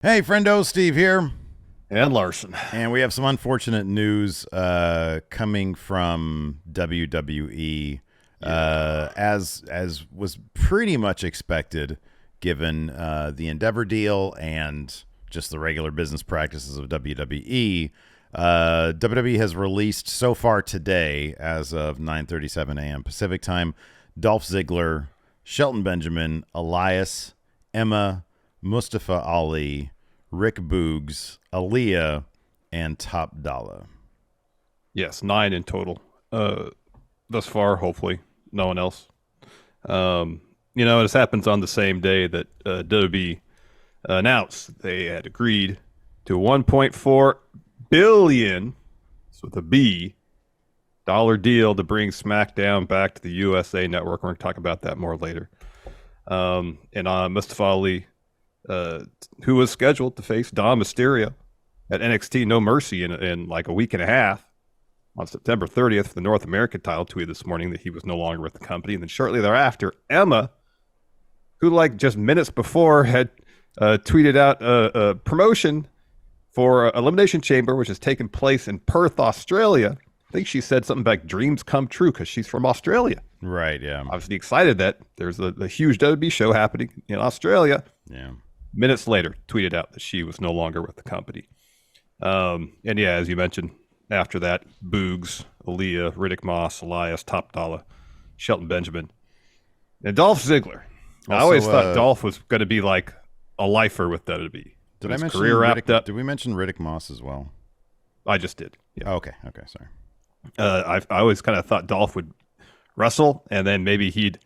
Hey, friendo, Steve here. And Larson. And we have some unfortunate news coming from WWE, as was pretty much expected, given the Endeavor deal and just the regular business practices of WWE. WWE has released so far today, as of 9:37 a.m. Pacific time, Dolph Ziggler, Shelton Benjamin, Elias, Emma, Mustafa Ali, Rick Boogs, Aaliyah, and Top Dollar. Yes, 9 in total. Thus far, hopefully, no one else. This happens on the same day that WWE announced they had agreed to a 1.4 billion, so with a B, dollar deal to bring Smackdown back to the USA Network. We're going to talk about that more later. And Mustafa Ali, who was scheduled to face Dom Mysterio at NXT No Mercy in like a week and a half on September 30th for the North American title, tweeted this morning that he was no longer with the company. And then shortly thereafter, Emma, who like just minutes before had tweeted out a promotion for Elimination Chamber, which has taken place in Perth, Australia. I think she said something about dreams come true because she's from Australia. Right, yeah. Obviously excited that there's a huge WWE show happening in Australia. Yeah. Minutes later, tweeted out that she was no longer with the company. And yeah, as you mentioned, after that, Boogs, Aaliyah, Riddick Moss, Elias, Top Dollar, Shelton Benjamin, and Dolph Ziggler. I always thought Dolph was going to be like a lifer with WWE. Did I mention career wrapped up? Did we mention Riddick Moss as well? I just did. Yeah. Oh, okay, sorry. I always kind of thought Dolph would wrestle, and then maybe he'd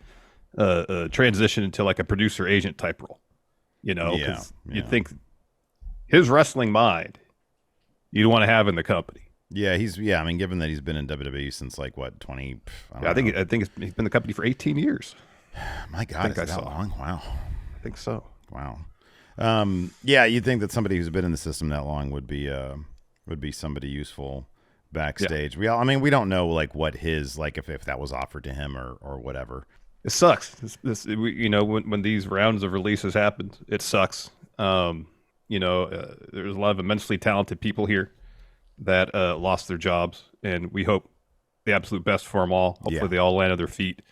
transition into like a producer agent type role. Because you'd think his wrestling mind you'd want to have in the company. Yeah, I mean, given that he's been in WWE since like what 20? I think he's been in the company for 18 years. My God, is that long? Wow. I think so. Wow. Yeah, you'd think that somebody who's been in the system that long would be somebody useful backstage. Yeah. We don't know like what his like if that was offered to him or whatever. It sucks. When these rounds of releases happen, it sucks. There's a lot of immensely talented people here that lost their jobs, and we hope the absolute best for them all. Hopefully they all land on their feet.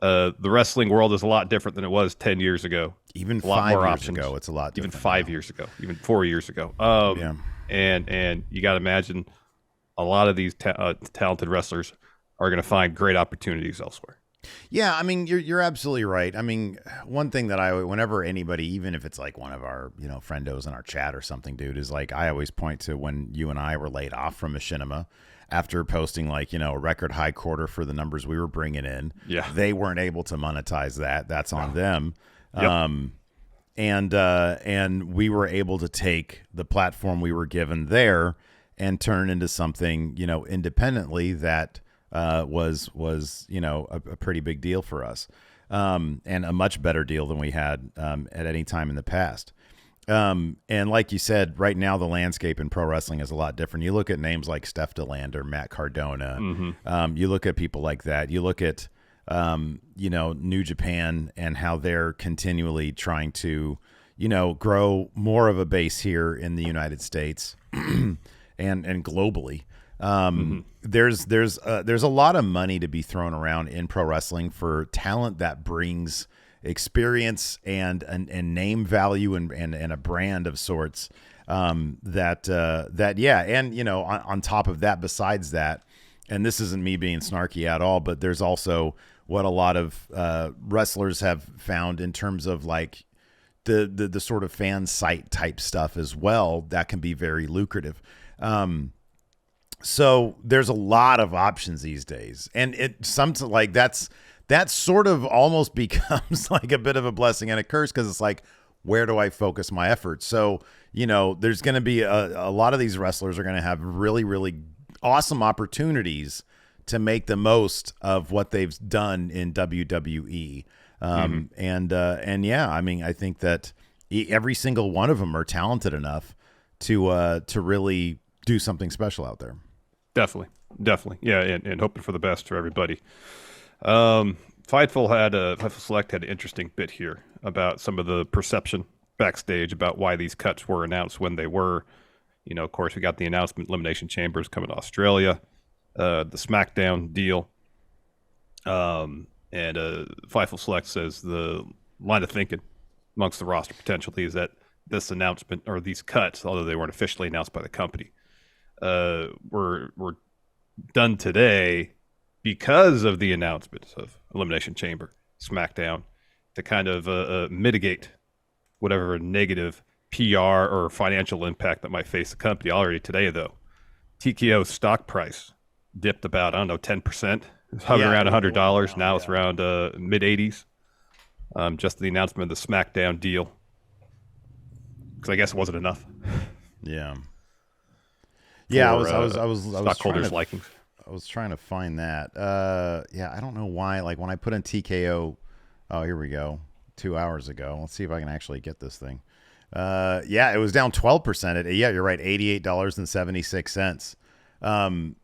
The wrestling world is a lot different than it was 10 years ago. Even a lot 5 more years options. ago, it's a lot different. Even 5 years ago, even 4 years ago. And you got to imagine a lot of these talented wrestlers are going to find great opportunities elsewhere. Yeah, I mean, you're absolutely right. I mean, one thing that whenever anybody, even if it's like one of our, friendos in our chat or something, dude, is like, I always point to when you and I were laid off from Machinima after posting like, a record high quarter for the numbers we were bringing in. Yeah. They weren't able to monetize that. That's on them. Yep. And we were able to take the platform we were given there and turn into something, independently that was a pretty big deal for us, and a much better deal than we had at any time in the past. And like you said, right now the landscape in pro wrestling is a lot different. You look at names like Steph DeLander, Matt Cardona. Mm-hmm. You look at people like that. You look at New Japan and how they're continually trying to grow more of a base here in the United States and globally. There's a lot of money to be thrown around in pro wrestling for talent that brings experience and name value and a brand of sorts. On top of that, besides that, and this isn't me being snarky at all, but there's also what a lot of wrestlers have found in terms of like the sort of fan site type stuff as well that can be very lucrative. So there's a lot of options these days, and that sort of almost becomes like a bit of a blessing and a curse, because it's like, where do I focus my efforts? So, there's going to be a lot of these wrestlers are going to have really, really awesome opportunities to make the most of what they've done in WWE. I think that every single one of them are talented enough to really do something special out there. Definitely. Yeah, and hoping for the best for everybody. Fightful Select had an interesting bit here about some of the perception backstage about why these cuts were announced when they were. Of course, we got the announcement Elimination Chambers coming to Australia, the Smackdown deal. And Fightful Select says the line of thinking amongst the roster potentially is that this announcement or these cuts, although they weren't officially announced by the company, were done today because of the announcements of Elimination Chamber, Smackdown, to kind of mitigate whatever negative PR or financial impact that might face the company. Already today, though, TKO's stock price dipped about, 10%. It's hovering around $100. Now it's around mid-80s. Just the announcement of the Smackdown deal. Because I guess it wasn't enough. Yeah. For, I was stockholders' likings. I was trying to find that. I don't know why. Like when I put in TKO, oh, here we go. 2 hours ago. Let's see if I can actually get this thing. It was down 12%. You're right. $88.76.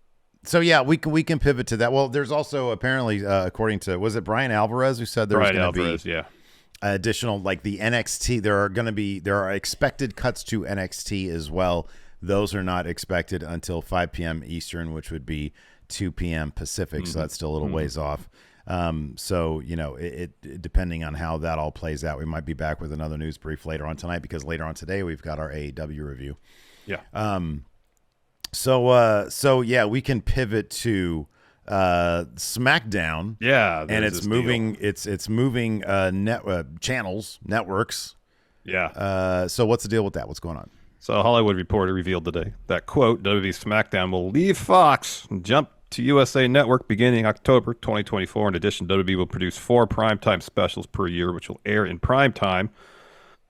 So yeah, we can pivot to that. Well, there's also apparently, according to, was it Brian Alvarez who said there was going to be additional, like the NXT, there are expected cuts to NXT as well. Those are not expected until 5 p.m. Eastern, which would be 2 p.m. Pacific. So that's still a little ways off. So, it depending on how that all plays out, we might be back with another news brief later on tonight, because later on today, we've got our AEW review. Yeah. So we can pivot to SmackDown. Yeah, and it's moving. It's moving channels, networks. Yeah. So what's the deal with that? What's going on? So a Hollywood Reporter revealed today that, quote, WWE SmackDown will leave Fox and jump to USA Network beginning October 2024. In addition, WWE will produce 4 primetime specials per year, which will air in primetime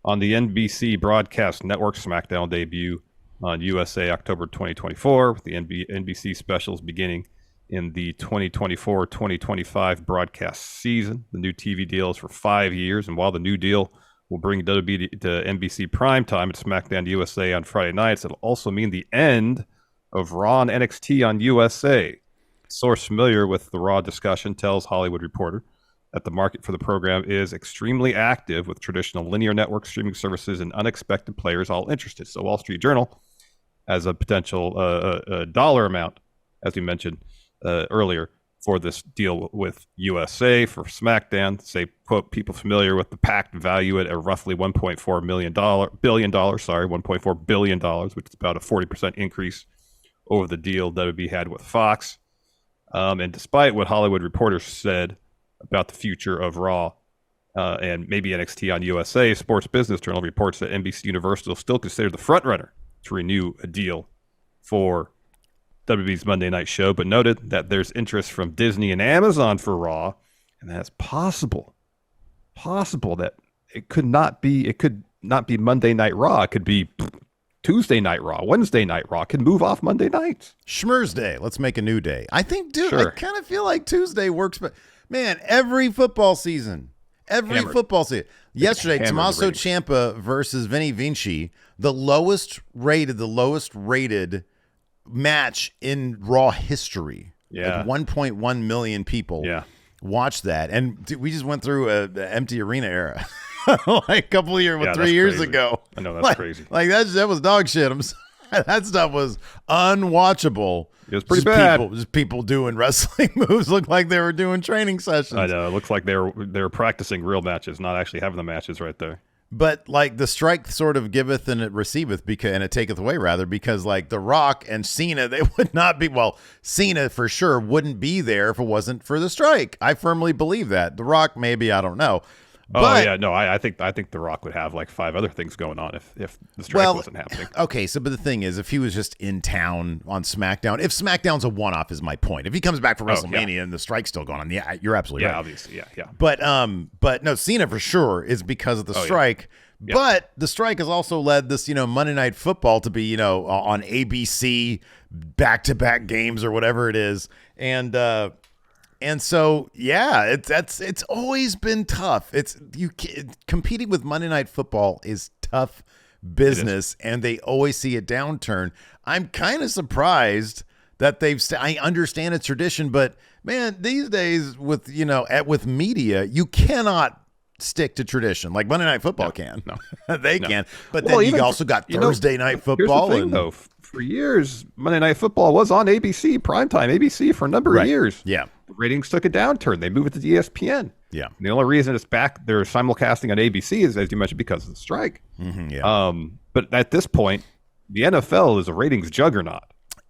on the NBC broadcast network. SmackDown debut on USA October 2024, with the NBC specials beginning in the 2024-2025 broadcast season. The new TV deal is for 5 years, and while the new deal will bring WWE to NBC primetime at SmackDown USA on Friday nights, it'll also mean the end of Raw and NXT on USA. A source familiar with the Raw discussion tells Hollywood Reporter that the market for the program is extremely active, with traditional linear network streaming services and unexpected players all interested. So Wall Street Journal, as a potential dollar amount, as we mentioned earlier, for this deal with USA for SmackDown, say, quote, people familiar with the packed value at a roughly $1.4 billion, which is about a 40% increase over the deal WWE had with Fox. And despite what Hollywood Reporter said about the future of Raw and maybe NXT on USA, Sports Business Journal reports that NBC Universal still considered the frontrunner to renew a deal for WWE's Monday Night Show, but noted that there's interest from Disney and Amazon for Raw, and that's possible that it could not be Monday Night Raw. It could be Tuesday Night Raw, Wednesday Night Raw. It can move off Monday nights. Schmurz Day. Let's make a new day. I think, dude, Sure. I kind of feel like Tuesday works, but man, every football season. Yesterday, Tommaso Ciampa versus Vinny Vinci, the lowest rated match in Raw history. Yeah. Like 1.1 million people watched that. And dude, we just went through an empty arena era. Like a couple of years, 3 years crazy. ago. I know, that's crazy. Like that was dog shit. That stuff was unwatchable. It was pretty bad. Just people doing wrestling moves looked like they were doing training sessions. I know. It looks like they were practicing real matches, not actually having the matches right there. But like the strike sort of giveth and it receiveth, and it taketh away, rather, because like The Rock and Cena, they would not be. Well, Cena for sure wouldn't be there if it wasn't for the strike. I firmly believe that. The Rock, maybe, I don't know. But, I think The Rock would have like 5 other things going on if the strike wasn't happening. Okay, but the thing is, if he was just in town on SmackDown, if SmackDown's a one-off, is my point. If he comes back for WrestleMania and the strike's still going on, you're absolutely right. Obviously, yeah. But no, Cena for sure is because of the strike. Yeah. But the strike has also led this, Monday Night Football to be, on ABC back-to-back games or whatever it is, and so, it's always been tough. Competing with Monday Night Football is tough business, and they always see a downturn. I'm kind of surprised that I understand it's tradition, but man, these days with media, you cannot stick to tradition like Monday Night Football can. They can. But then you also got Thursday Night Football. Here's the thing, though. For years, Monday Night Football was on ABC, primetime ABC for a number of years. Yeah. The ratings took a downturn. They moved it to ESPN. Yeah. And the only reason it's back, they're simulcasting on ABC is, as you mentioned, because of the strike. But at this point, the NFL is a ratings juggernaut.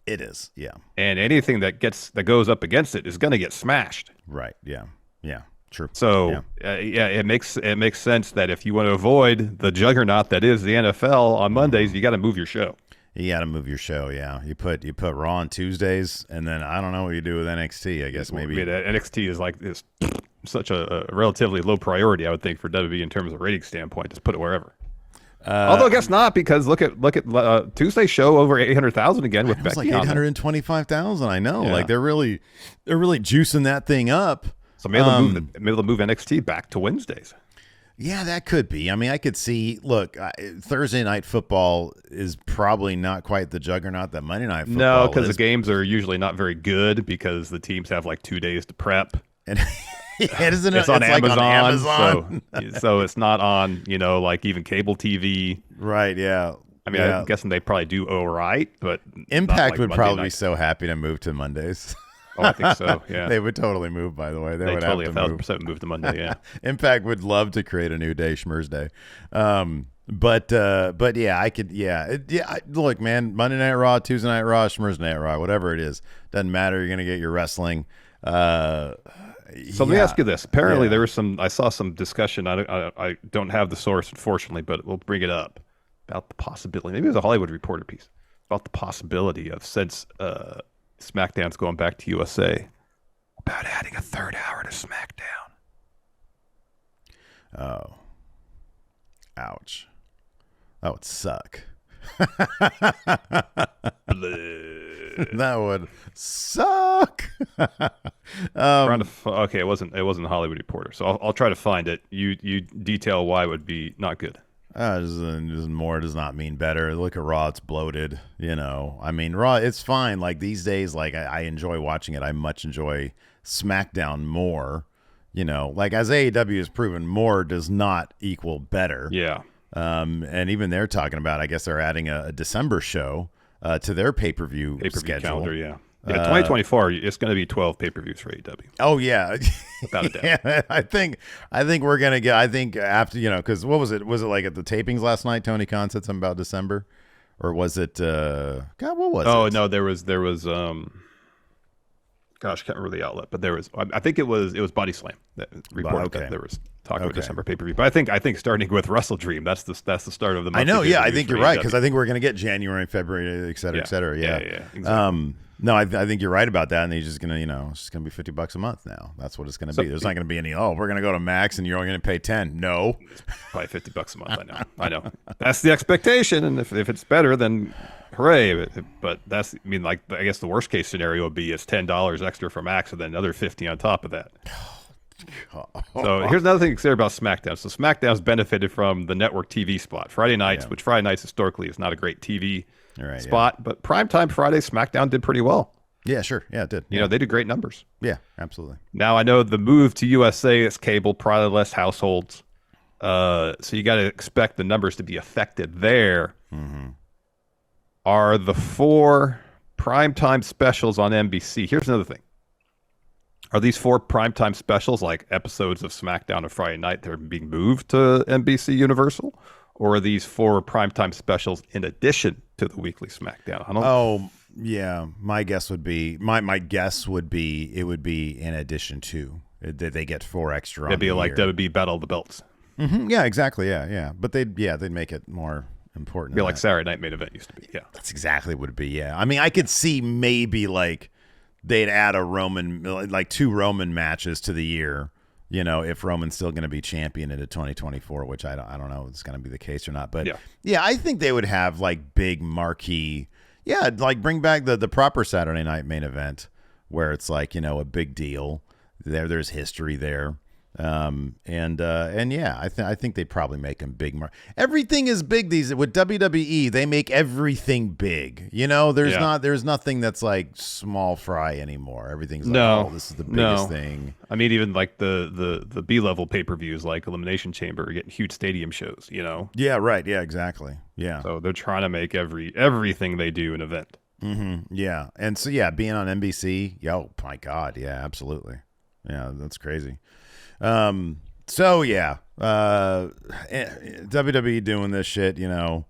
It is, yeah. And anything that goes up against it is going to get smashed. Right. Yeah. Yeah. True. So it makes sense that if you want to avoid the juggernaut that is the NFL on Mondays, you got to move your show. You got to move your show. Yeah. You put Raw on Tuesdays, and then I don't know what you do with NXT. I guess maybe NXT is such a relatively low priority, I would think, for WWE in terms of rating standpoint. Just put it wherever. Although I guess not, because look at Tuesday's show over 800,000 again with Becky. It was like 825,000. I know, like they're really juicing that thing up. So maybe they'll move NXT back to Wednesdays. Yeah, that could be. I mean, I could see. Look, Thursday Night Football is probably not quite the juggernaut that Monday Night Football. No, because the games are usually not very good because the teams have like 2 days to prep. And it's on Amazon. So it's not on, like even cable TV. Right, yeah. I mean, I'm guessing they probably do all right, but Impact would probably be so happy to move to Mondays. Oh, I think so, yeah. They would totally move, by the way. They would totally have to 1,000% move to Monday, yeah. Impact would love to create a new day, Schmurz Day. But yeah, I could, look, man, Monday Night Raw, Tuesday Night Raw, Schmurz Night Raw, whatever it is. Doesn't matter. You're going to get your wrestling. So let me ask you this. Apparently there was I saw some discussion. I don't have the source, unfortunately, but we'll bring it up about the possibility. Maybe it was a Hollywood Reporter piece about the possibility of, since SmackDown's going back to USA, about adding a third hour to SmackDown. Oh. Ouch. That would suck. That would suck. Okay, it wasn't a Hollywood Reporter, so I'll try to find it. You detail why it would be not good. More does not mean better. Look at Raw; it's bloated. I mean, Raw, it's fine. Like these days, like I enjoy watching it. I much enjoy SmackDown more. Like as AEW has proven, more does not equal better. Yeah. And even they're talking about, I guess they're adding a December show to their pay-per-view schedule. Calendar, yeah. 2024, it's going to be 12 pay-per-views for AEW. Oh yeah, without a doubt. Yeah, I think we're gonna get. I think after because what was it? Was it like at the tapings last night? Tony Khan said something about December, or was it? God, what was it? Oh no, there was. Gosh, I can't remember the outlet, but there was. I think it was Body Slam that reported that there was talk about December pay-per-view. But I think starting with Wrestle Dream, that's the start of the month. I know. Yeah, I think you're right, because I think we're gonna get January, February, et cetera, et cetera. Yeah. Exactly. No, I think you're right about that, and he's just gonna, it's just gonna be $50 a month now. That's what it's gonna be. There's not gonna be any. Oh, we're gonna go to Max, and you're only gonna pay $10. No, it's probably $50 a month. I know. That's the expectation, and if it's better, then hooray! But that's, I guess the worst case scenario would be it's $10 extra for Max, and then another $50 on top of that. So here's another thing to consider about SmackDown. So SmackDown's benefited from the network TV spot Friday nights, which Friday nights historically is not a great TV spot, but primetime Friday, SmackDown did pretty well. Yeah, sure. Yeah, it did. They did great numbers. Yeah, absolutely. Now I know the move to USA is cable, probably less households. So you got to expect the numbers to be affected there. Mm-hmm. Are the 4 primetime specials on NBC? Here's another thing. Are these 4 primetime specials like episodes of SmackDown on Friday night that are being moved to NBC Universal? Or are these 4 primetime specials in addition to the weekly SmackDown? Yeah. My guess would be it would be in addition to. They get 4 extra. It'd be like WWE Battle of the Belts. Mm-hmm. Yeah, exactly. Yeah. But they'd make it more important. It'd be like Saturday Night Main Event used to be. Yeah, that's exactly what it'd be. Yeah, I mean, I could see maybe like they'd add like 2 Roman matches to the year. If Roman's still going to be champion into 2024, which I don't know if it's going to be the case or not. But yeah, I think they would have like big marquee. Yeah, like bring back the proper Saturday Night Main Event where it's like, a big deal. There's history there. And yeah, I think they probably make them big. Everything is big these with WWE. They make everything big. You know, there's nothing that's like small fry anymore. Everything's like, oh, this is the biggest thing. I mean, even like the B-level pay-per-views like Elimination Chamber are getting huge stadium shows. You know. Yeah. Right. Yeah. Exactly. Yeah. So they're trying to make everything they do an event. Mm-hmm. Yeah. And so yeah, being on NBC. Oh my God. Yeah. Absolutely. Yeah. That's crazy. So yeah, WWE doing this shit, you know,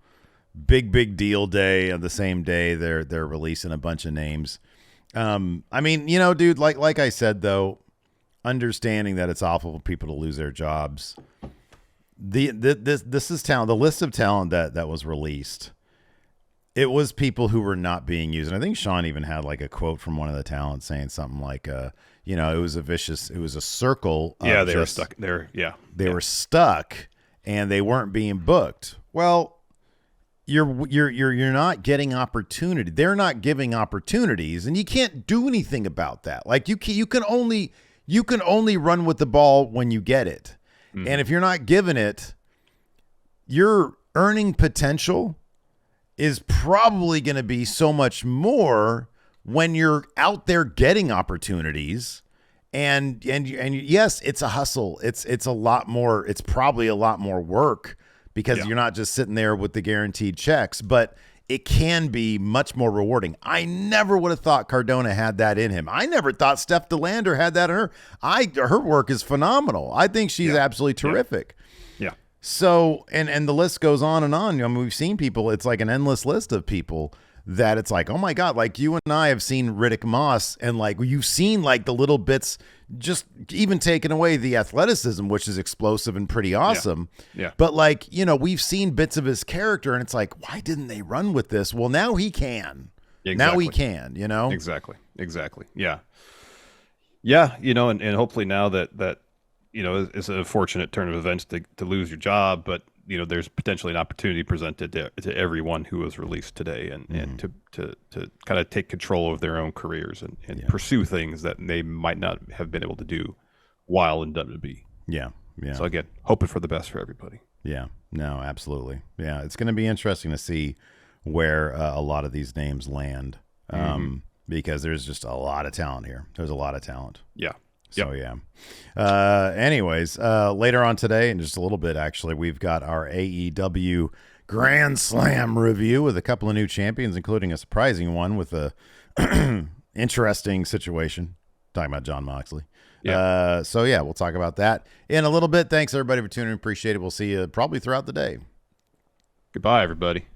big deal day on the same day they're releasing a bunch of names. I mean, you know, dude, like I said though, understanding that it's awful for people to lose their jobs. This is talent. The list of talent that was released. It was people who were not being used. And I think Sean even had like a quote from one of the talents saying something like, you know, it was a circle. Yeah, they were stuck there. They were stuck and they weren't being booked. Well, you're not getting opportunity. They're not giving opportunities and you can't do anything about that. Like you can only run with the ball when you get it. Mm-hmm. And if you're not given it, your earning potential is probably going to be so much more when you're out there getting opportunities. And yes, it's a hustle. It's a lot more. It's probably a lot more work because you're not just sitting there with the guaranteed checks, but it can be much more rewarding. I never would have thought Cardona had that in him. I never thought Steph DeLander had that in her. Her work is phenomenal. I think she's absolutely terrific. Yeah. So, and the list goes on and on. I mean, we've seen people, it's like an endless list of people that it's like, oh my God, like you and I have seen Riddick Moss and like you've seen like the little bits, just even taking away the athleticism, which is explosive and pretty awesome. Yeah. But like, you know, we've seen bits of his character and it's like, why didn't they run with this? Well, now he can. Exactly. Now he can, you know? Exactly. Yeah. Yeah. You know, and hopefully now that, you know, it's a fortunate turn of events to lose your job, but you know, there's potentially an opportunity presented to everyone who was released today, and to kind of take control of their own careers and pursue things that they might not have been able to do while in WWE. Yeah. So again, hoping for the best for everybody. Yeah. No, absolutely. Yeah, it's going to be interesting to see where a lot of these names land, because there's just a lot of talent here. There's a lot of talent. Yeah. So, anyways, later on today, in just a little bit, actually, we've got our AEW Grand Slam review with a couple of new champions, including a surprising one with a interesting situation. Talking about Jon Moxley. Yeah. So, we'll talk about that in a little bit. Thanks, everybody, for tuning in. Appreciate it. We'll see you probably throughout the day. Goodbye, everybody.